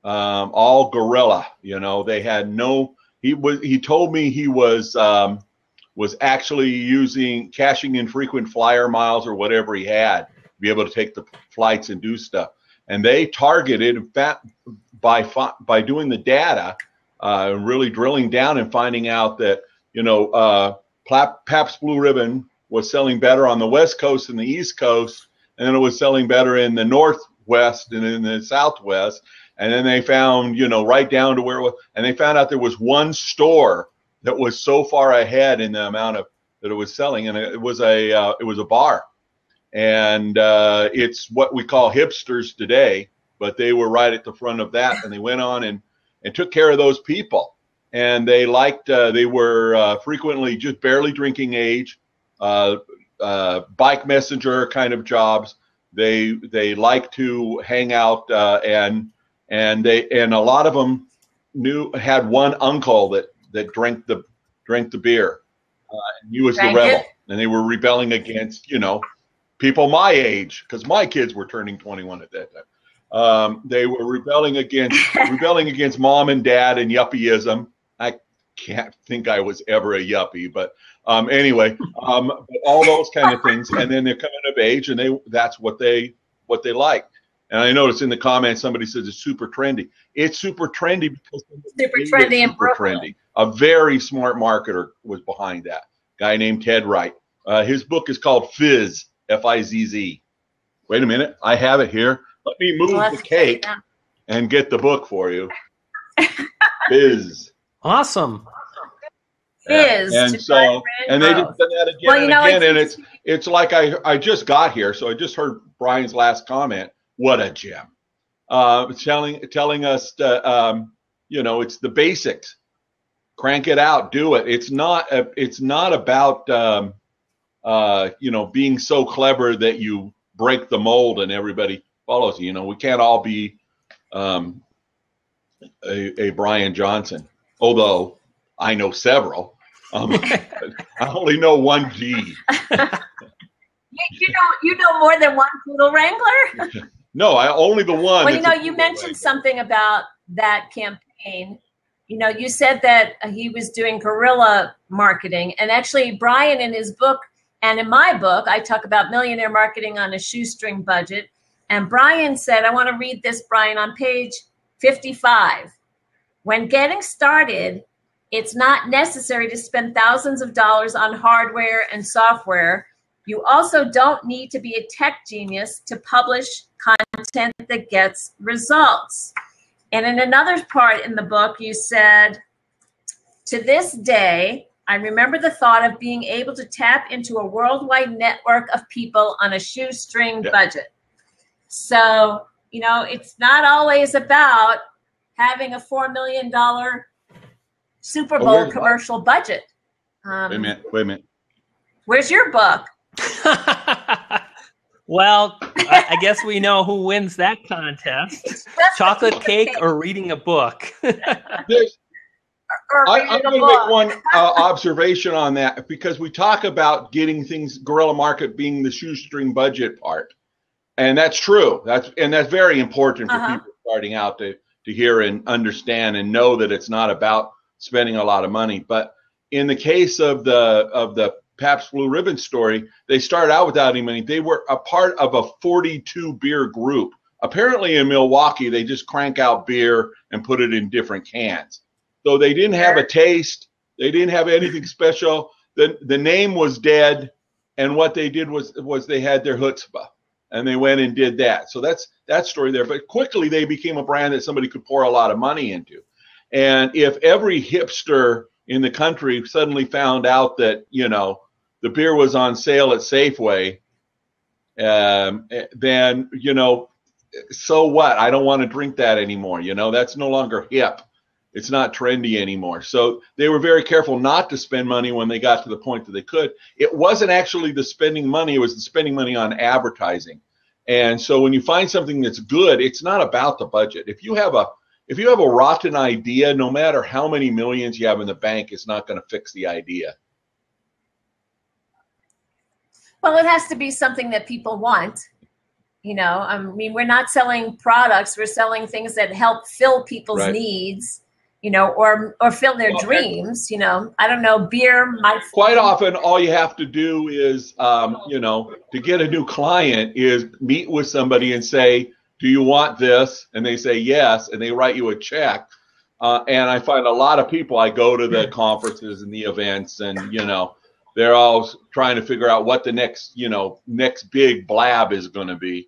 all guerrilla. They had no. He told me he was actually cashing in frequent flyer miles or whatever he had to be able to take the flights and do stuff. And they targeted, in fact, by doing the data, really drilling down and finding out that Pabst Blue Ribbon was selling better on the West Coast than the East Coast, and then it was selling better in the Northwest and in the Southwest. And then they found, right down to where it was, and they found out there was one store that was so far ahead in the amount of that it was selling, and it was a bar, and it's what we call hipsters today, but they were right at the front of that, and they went on and took care of those people, and they were frequently just barely drinking age, bike messenger kind of jobs. They like to hang out, and a lot of them had one uncle that drank the beer. He was the rebel, and they were rebelling against, people my age, because my kids were turning 21 at that time. They were rebelling against mom and dad and yuppieism. I can't think I was ever a yuppie, but anyway, all those kind of things. And then they're coming of age, and that's what they like. And I noticed in the comments somebody says it's super trendy. It's super trendy because super trendy. A very smart marketer was behind that. Guy named Ted Wright. His book is called Fizz, F-I-Z-Z. Wait a minute, I have it here. Let me move the cake and get the book for you. Fizz. Awesome. Fizz. And they just done that again and again. And it's like I just got here, so I just heard Brian's last comment. What a gem. Telling us to, it's the basics. Crank it out, do it. It's not about being so clever that you break the mold and everybody follows you. We can't all be a Brian Johnson, although I know several. I only know one G. You know more than one Poodle Wrangler? No, only the one. Well, you mentioned something about that campaign. You said that he was doing guerrilla marketing. And actually, Brian, in his book and in my book, I talk about millionaire marketing on a shoestring budget. And Brian said, I want to read this, Brian, on page 55. When getting started, it's not necessary to spend thousands of dollars on hardware and software. You also don't need to be a tech genius to publish content that gets results. And in another part in the book, you said, to this day, I remember the thought of being able to tap into a worldwide network of people on a shoestring budget. So, it's not always about having a $4 million Super Bowl commercial budget. Wait a minute. Where's your book? Well, I guess we know who wins that contest. Chocolate cake or reading a book. I'm going to make one observation on that, because we talk about getting things, guerrilla market being the shoestring budget part. And that's true. That's very important for people starting out to hear and understand and know that it's not about spending a lot of money. But in the case of the Pabst Blue Ribbon story, they started out without any money. They were a part of a 42 beer group. Apparently in Milwaukee, they just crank out beer and put it in different cans. So they didn't have a taste. They didn't have anything special. The name was dead. And what they did was they had their chutzpah, and they went and did that. So that's that story there. But quickly they became a brand that somebody could pour a lot of money into. And if every hipster in the country suddenly found out that, the beer was on sale at Safeway, then, so what? I don't want to drink that anymore. That's no longer hip. It's not trendy anymore. So they were very careful not to spend money when they got to the point that they could. It wasn't actually the spending money. It was the spending money on advertising. And so when you find something that's good, it's not about the budget. If you have a rotten idea, no matter how many millions you have in the bank, it's not going to fix the idea. Well, it has to be something that people want. We're not selling products. We're selling things that help fill people's needs, or fill their dreams. I don't know, beer might. Quite often, all you have to do is, to get a new client is meet with somebody and say, do you want this? And they say yes, and they write you a check. And I find a lot of people, I go to the conferences and the events, and, they're all trying to figure out what the next big Blab is going to be.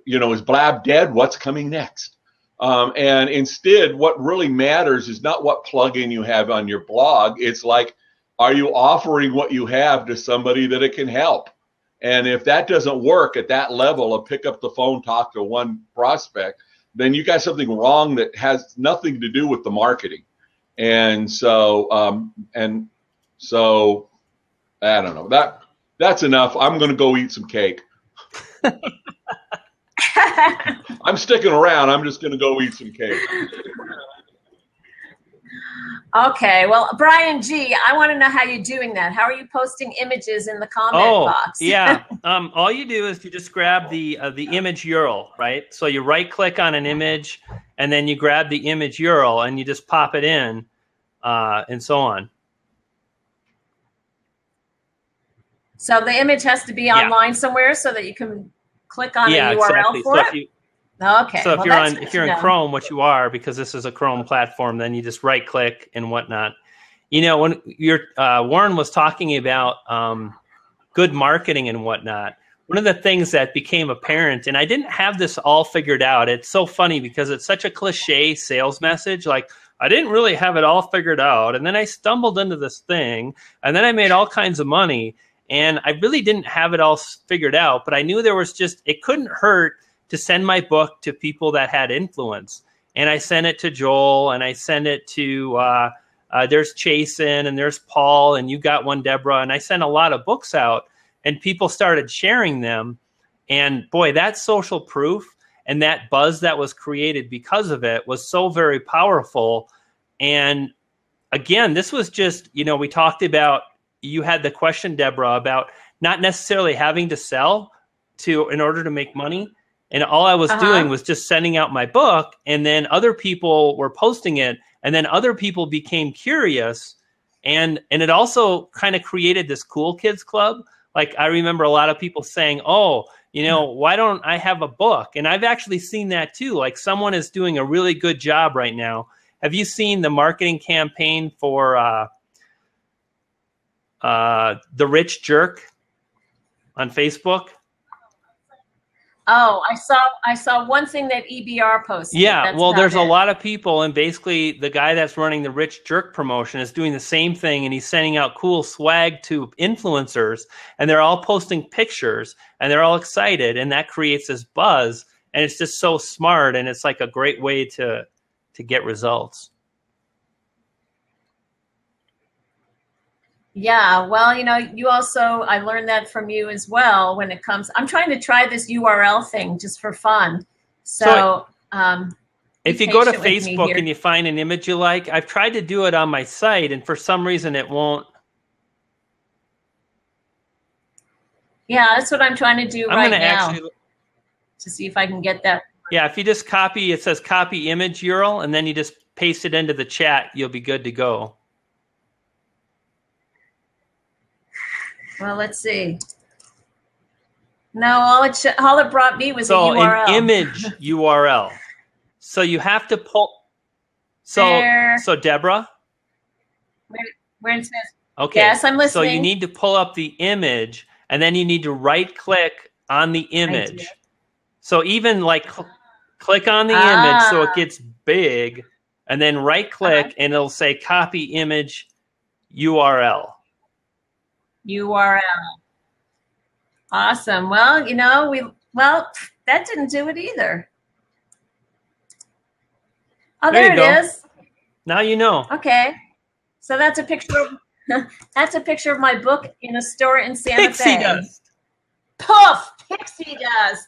Is Blab dead? What's coming next? And instead, what really matters is not what plugin you have on your blog. It's like, are you offering what you have to somebody that it can help? And if that doesn't work at that level of pick up the phone, talk to one prospect, then you got something wrong that has nothing to do with the marketing. And so, I don't know. That's enough. I'm going to go eat some cake. I'm sticking around. I'm just going to go eat some cake. Okay, well, Brian G., I want to know how you're doing that. How are you posting images in the comment box? Yeah. All you do is you just grab the image URL, right? So you right-click on an image, and then you grab the image URL, and you just pop it in, and so on. So the image has to be online somewhere so that you can click on a URL for it? Okay. So if you're in Chrome, which you are, because this is a Chrome platform, then you just right click and whatnot. You know, when Warren was talking about good marketing and whatnot, one of the things that became apparent, and I didn't have this all figured out. It's so funny because it's such a cliche sales message. Like, I didn't really have it all figured out. And then I stumbled into this thing, and then I made all kinds of money. And I really didn't have it all figured out, but I knew there was it couldn't hurt to send my book to people that had influence. And I sent it to Joel, and I sent it to, there's Chasen, and there's Paul, and you got one, Debra. And I sent a lot of books out, and people started sharing them. And boy, that social proof and that buzz that was created because of it was so very powerful. And again, this was just, we talked about, you had the question, Debra, about not necessarily having to sell in order to make money. And all I was doing was just sending out my book, and then other people were posting it, and then other people became curious. And it also kind of created this cool kids club. Like, I remember a lot of people saying, why don't I have a book? And I've actually seen that too. Like, someone is doing a really good job right now. Have you seen the marketing campaign for The Rich Jerk on Facebook? Oh, I saw one thing that EBR posted. Yeah, well, there's a lot of people, and basically the guy that's running the Rich Jerk promotion is doing the same thing, and he's sending out cool swag to influencers, and they're all posting pictures, and they're all excited, and that creates this buzz, and it's just so smart, and it's like a great way to get results. Yeah, well, you also, I learned that from you as well when it comes, I'm trying to try this URL thing just for fun. So if you go to Facebook and you find an image you like, I've tried to do it on my site, and for some reason it won't. Yeah, that's what I'm trying to do right now to see if I can get that. Yeah, if you just copy, it says copy image URL, and then you just paste it into the chat, you'll be good to go. Well, let's see. No, all it brought me was a URL. An image URL. So you have to pull. So Debra? Where it says, okay. Yes, I'm listening. So you need to pull up the image, and then you need to right-click on the image. So even like click on the image so it gets big, and then right-click, and it'll say copy image URL. Awesome. Well, that didn't do it either. Oh, there it is. Now you know. Okay. So that's a picture of my book in a store in Santa Fe. Pixie dust. Poof! Pixie dust.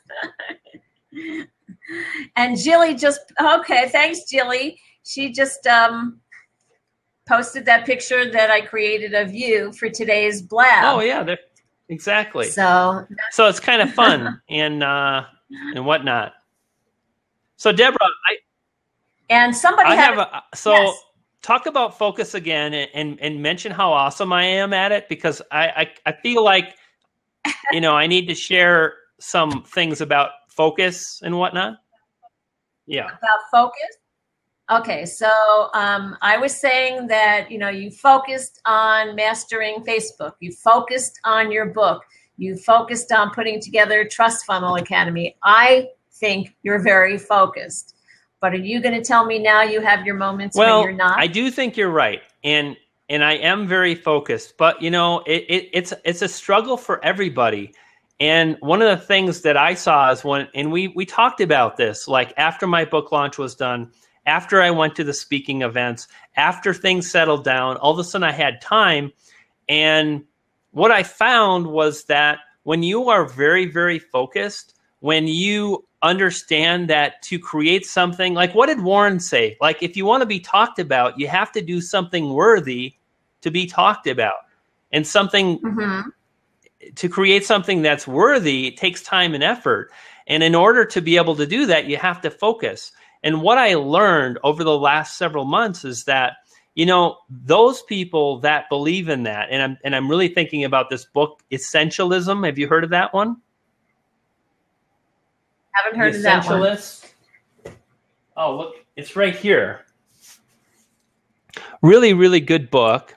And Jilly thanks, Jilly. She just posted that picture that I created of you for today's Blab. Oh yeah, exactly. So it's kind of fun and whatnot. So Debra, talk about focus again and mention how awesome I am at it, because I feel like I need to share some things about focus and whatnot. Yeah. About focus? Okay, so I was saying that, you focused on mastering Facebook. You focused on your book. You focused on putting together Trust Funnel Academy. I think you're very focused. But are you going to tell me now you have your moments when you're not? I do think you're right. And I am very focused. But, it's a struggle for everybody. And one of the things that I saw is we talked about this, like after my book launch was done, after I went to the speaking events, after things settled down, all of a sudden I had time. And what I found was that when you are very, very focused, when you understand that to create something, like what did Warren say? Like, if you want to be talked about, you have to do something worthy to be talked about. And something to create something that's worthy, it takes time and effort. And in order to be able to do that, you have to focus. And what I learned over the last several months is that, you know, those people that believe in that, and I'm really thinking about this book, Essentialism. Have you heard of that one? Haven't heard of that one. Oh, look, it's right here. Really, really good book,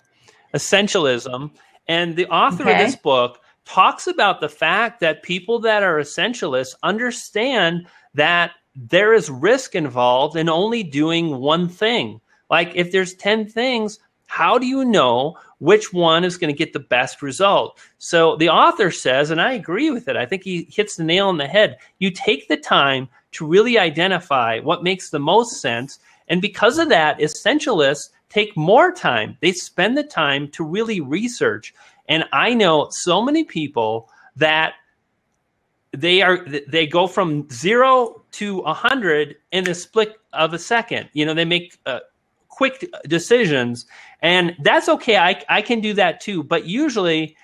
Essentialism. And the author of this book talks about the fact that people that are essentialists understand that there is risk involved in only doing one thing. Like, if there's 10 things, how do you know which one is going to get the best result? So the author says, and I agree with it, I think he hits the nail on the head. You take the time to really identify what makes the most sense. And because of that, essentialists take more time. They spend the time to really research. And I know so many people that they go from 0 to 100 in the split of a second. You know, they make quick decisions, and that's okay. I can do that too. But usually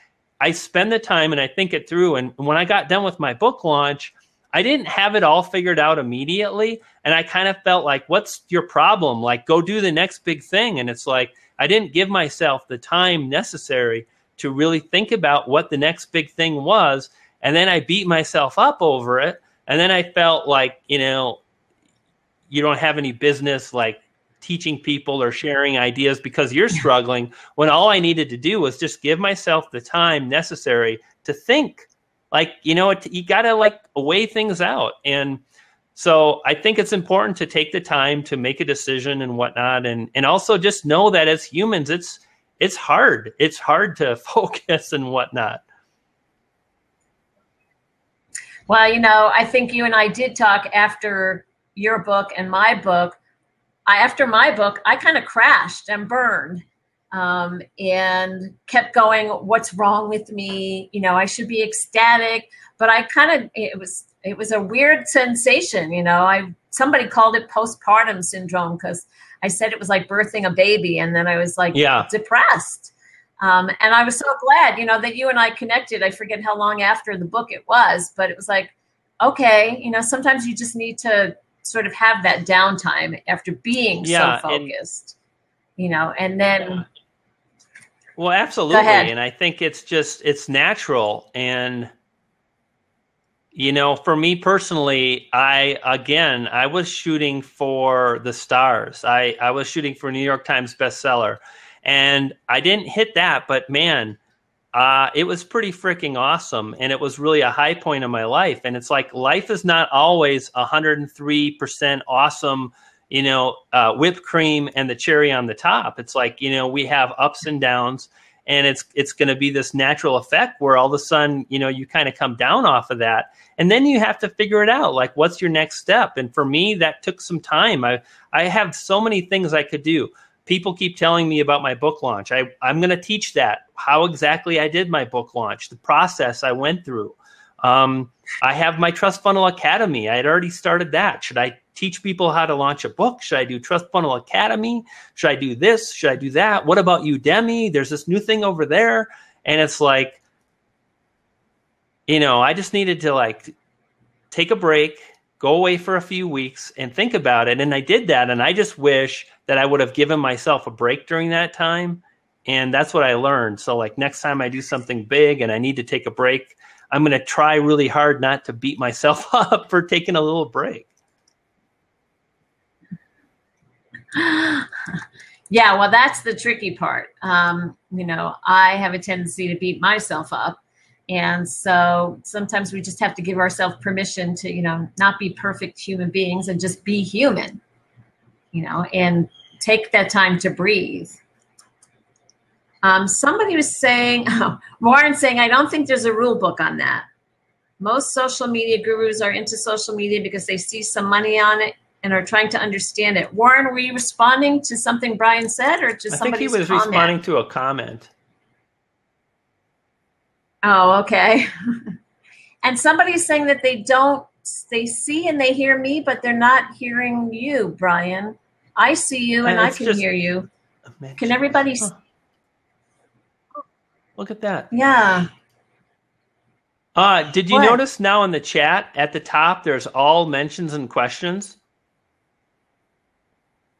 I spend the time and I think it through. And when I got done with my book launch, I didn't have it all figured out immediately. And I kind of felt like, what's your problem? Like, go do the next big thing. And it's like, I didn't give myself the time necessary to really think about what the next big thing was. And then I beat myself up over it. And then I felt like, you know, you don't have any business like teaching people or sharing ideas because you're struggling, when all I needed to do was just give myself the time necessary to think. Like, you know, you got to like weigh things out. And so I think it's important to take the time to make a decision and whatnot. And also just know that as humans, it's hard. It's hard to focus and whatnot. Well, you know, I think you and I did talk after your book and my book. After my book, I kind of crashed and burned and kept going, what's wrong with me? You know, I should be ecstatic. But I kind of, it was a weird sensation. You know, somebody called it postpartum syndrome because I said it was like birthing a baby. And then I was like depressed. And I was so glad, you know, that you and I connected. I forget how long after the book it was, but it was like, okay, you know, sometimes you just need to sort of have that downtime after being so focused, you know, and then. Well, absolutely. And I think it's natural. And, you know, for me personally, I was shooting for the stars. I was shooting for a New York Times bestseller. And I didn't hit that, but man, it was pretty freaking awesome. And it was really a high point in my life. And it's like, life is not always 103% awesome, you know, whipped cream and the cherry on the top. It's like, you know, we have ups and downs, and it's going to be this natural effect where all of a sudden, you know, you kind of come down off of that. And then you have to figure it out. Like, what's your next step? And for me, that took some time. I have so many things I could do. People keep telling me about my book launch. I'm going to teach that, how exactly I did my book launch, the process I went through. I have my Trust Funnel Academy. I had already started that. Should I teach people how to launch a book? Should I do Trust Funnel Academy? Should I do this? Should I do that? What about Udemy? There's this new thing over there. And it's like, you know, I just needed to like take a break, go away for a few weeks and think about it. And I did that. And I just wish that I would have given myself a break during that time. And that's what I learned. So like next time I do something big and I need to take a break, I'm going to try really hard not to beat myself up for taking a little break. Yeah, well, that's the tricky part. You know, I have a tendency to beat myself up. And so sometimes we just have to give ourselves permission to, you know, not be perfect human beings and just be human, you know, and take that time to breathe. Somebody was saying, Warren saying, I don't think there's a rule book on that. Most social media gurus are into social media because they see some money on it and are trying to understand it. Warren, were you responding to something Brian said or just somebody's comment? I think he was responding to a comment. Oh, okay. And somebody's saying that they see and they hear me, but they're not hearing you, Brian. I see you and I It's can just hear you. Can mentions. everybody? Huh. Look at that. Yeah. Did you What? notice now in the chat at the top, there's all mentions and questions?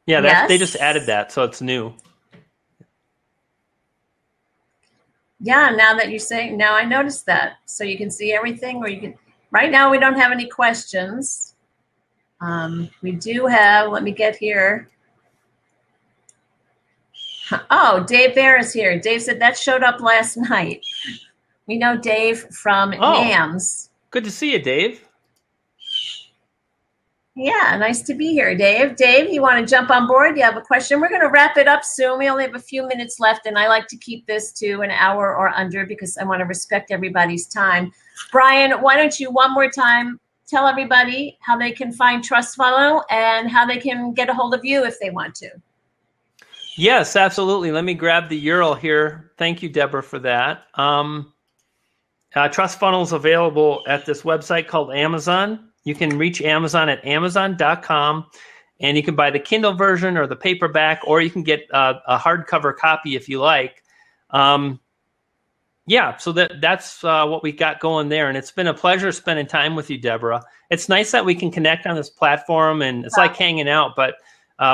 Yeah, they just added Yes. that, so it's new. Yeah, now that you're saying, now I noticed that. So you can see everything, or you can, right now we don't have any questions. We do have, let me get here. Oh, Dave Bear is here. Dave said that showed up last night. We know Dave from NAMS. Good to see you, Dave. Yeah, nice to be here, Dave. Dave, you want to jump on board? You have a question? We're going to wrap it up soon. We only have a few minutes left, and I like to keep this to an hour or under because I want to respect everybody's time. Brian, why don't you one more time tell everybody how they can find Trust Funnel and how they can get a hold of you if they want to. Yes, absolutely. Let me grab the URL here. Thank you, Debra, for that. Trust Funnel is available at this website called Amazon. You can reach Amazon at amazon.com, and you can buy the Kindle version or the paperback, or you can get a hardcover copy if you like. Yeah, so that's what we got going there, and it's been a pleasure spending time with you, Debra. It's nice that we can connect on this platform, and it's like hanging out, but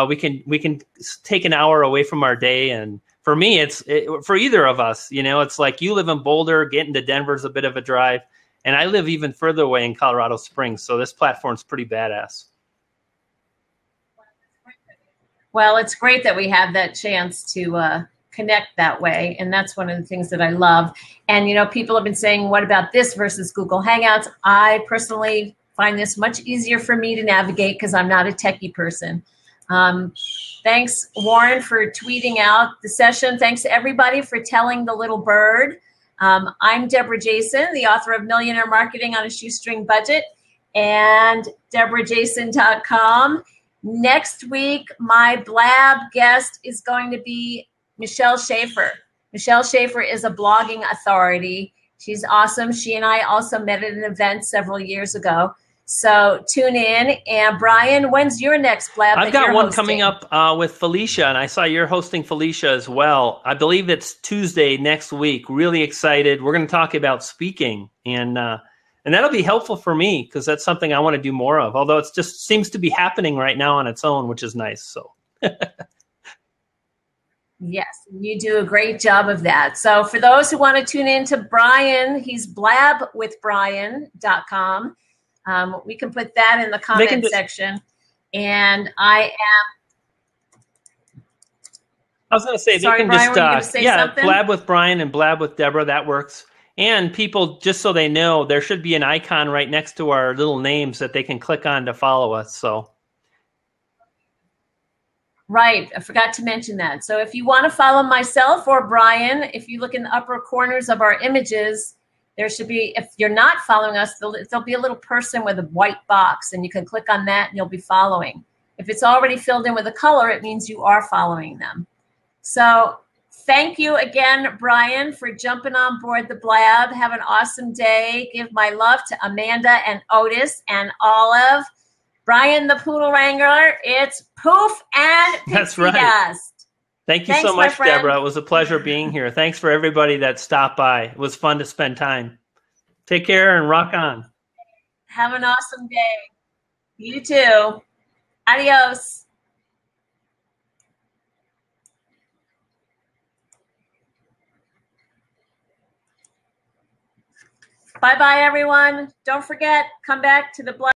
we can take an hour away from our day. And for me, for either of us, it's like you live in Boulder, getting to Denver is a bit of a drive. And I live even further away in Colorado Springs, so this platform's pretty badass. Well, it's great that we have that chance to connect that way, and that's one of the things that I love. And, people have been saying, what about this versus Google Hangouts? I personally find this much easier for me to navigate because I'm not a techie person. Thanks, Warren, for tweeting out the session. Thanks to everybody for telling the little bird. I'm Debra Jason, the author of Millionaire Marketing on a Shoestring Budget, and DebraJason.com. Next week, my Blab guest is going to be Michelle Schaefer. Michelle Schaefer is a blogging authority. She's awesome. She and I also met at an event several years ago. So tune in. And Brian, when's your next Blab? I've got one coming up with Felicia, and I saw you're hosting Felicia as well. I believe it's Tuesday next week. Really excited. We're going to talk about speaking, and that'll be helpful for me because that's something I want to do more of. Although it just seems to be happening right now on its own, which is nice. So. Yes, you do a great job of that. So for those who want to tune in to Brian, he's blabwithbrian.com. We can put that in the comment section. And I was going to say, sorry, they can Brian, were you going to say something? Blab with Brian and Blab with Debra, that works. And people, just so they know, there should be an icon right next to our little names that they can click on to follow us. So. Right, I forgot to mention that. So if you want to follow myself or Brian, if you look in the upper corners of our images, there should be, if you're not following us, there'll be a little person with a white box, and you can click on that and you'll be following. If it's already filled in with a color, it means you are following them. So thank you again, Brian, for jumping on board the Blab. Have an awesome day. Give my love to Amanda and Otis and Olive. Brian, the Poodle Wrangler, it's poof and pixie That's right. dust. Thanks so much, Debra. It was a pleasure being here. Thanks for everybody that stopped by. It was fun to spend time. Take care and rock on. Have an awesome day. You too. Adios. Bye-bye, everyone. Don't forget, come back to the Blab.